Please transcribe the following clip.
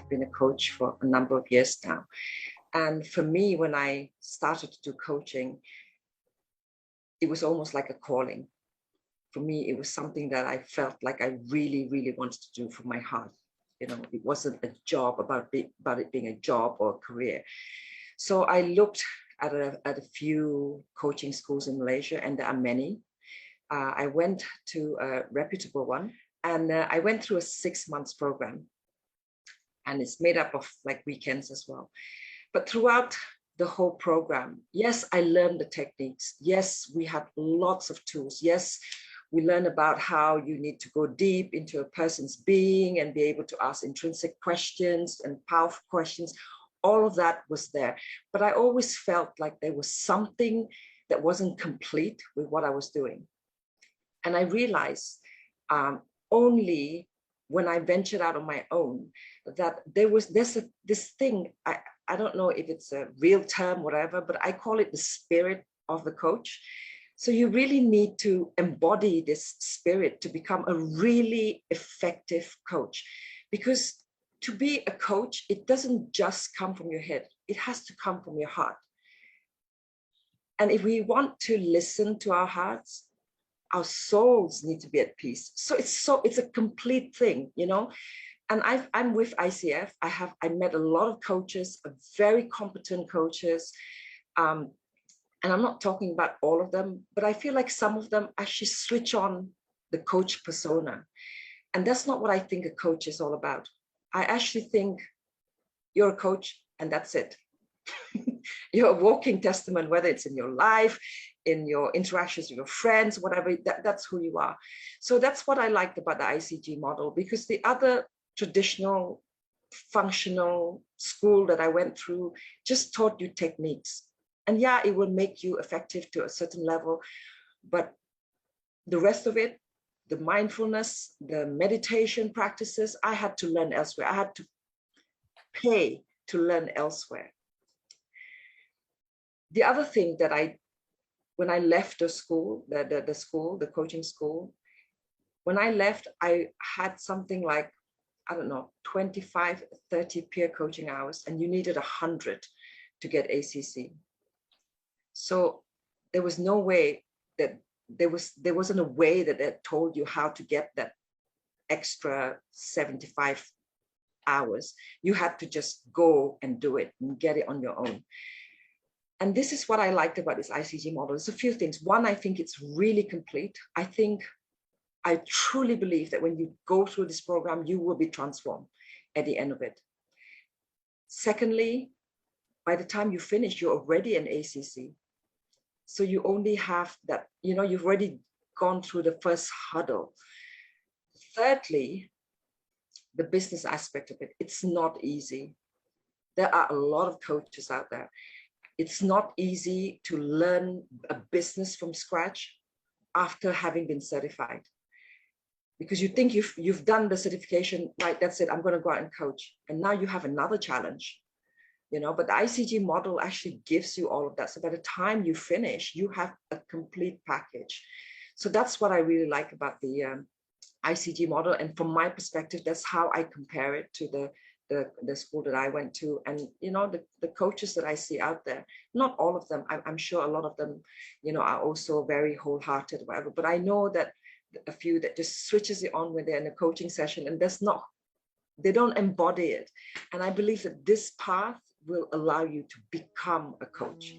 I've been a coach for a number of years now. And for me, when I started to do coaching, it was almost like a calling. For me, it was something that I felt like I really, really wanted to do from my heart. You know, it wasn't a job about it being a job or a career. So I looked at a few coaching schools in Malaysia, and there are many. I went to a reputable one, and I went through a 6 months program, and it's made up of like weekends as well. But throughout the whole program, yes, I learned the techniques. Yes, we had lots of tools. Yes, we learn about how you need to go deep into a person's being and be able to ask intrinsic questions and powerful questions. All of that was there. But I always felt like there was something that wasn't complete with what I was doing. And I realized only when I ventured out on my own that there's this thing, I don't know if it's a real term, whatever, but I call it the spirit of the coach. So you really need to embody this spirit to become a really effective coach. Because to be a coach, it doesn't just come from your head. It has to come from your heart. And if we want to listen to our hearts, our souls need to be at peace. So it's a complete thing, you know. And I'm with ICF. I met a lot of coaches, very competent coaches. And I'm not talking about all of them, but I feel like some of them actually switch on the coach persona. And that's not what I think a coach is all about. I actually think you're a coach and that's it. You're a walking testament, whether it's in your life, in your interactions with your friends, whatever, that's who you are. So that's what I liked about the ICG model, because the other traditional functional school that I went through just taught you techniques. And yeah, it will make you effective to a certain level, but the rest of it, the mindfulness, the meditation practices, I had to learn elsewhere. I had to pay to learn elsewhere. The other thing that when I left the school, the coaching school, when I left, I had something like, I don't know, 25, 30 peer coaching hours, and you needed 100 to get ACC. So there was no way that there wasn't a way that they told you how to get that extra 75 hours. You had to just go and do it and get it on your own. And this is what I liked about this ICG model. There's a few things. One, I think it's really complete. I truly believe that when you go through this program, you will be transformed at the end of it. Secondly, by the time you finish, you're already an ACC. So you only have that, you know, you've already gone through the first hurdle. Thirdly, the business aspect of it, it's not easy. There are a lot of coaches out there. It's not easy to learn a business from scratch after having been certified. Because you think you've done the certification, right, that's it, I'm going to go out and coach. And now you have another challenge, you know, but the ICG model actually gives you all of that. So by the time you finish, you have a complete package. So that's what I really like about the ICG model. And from my perspective, that's how I compare it to the school that I went to. And, you know, the coaches that I see out there, not all of them, I'm sure a lot of them, you know, are also very wholehearted, whatever, but I know that a few that just switches it on when they're in a coaching session, and they don't embody it. And I believe that this path will allow you to become a coach.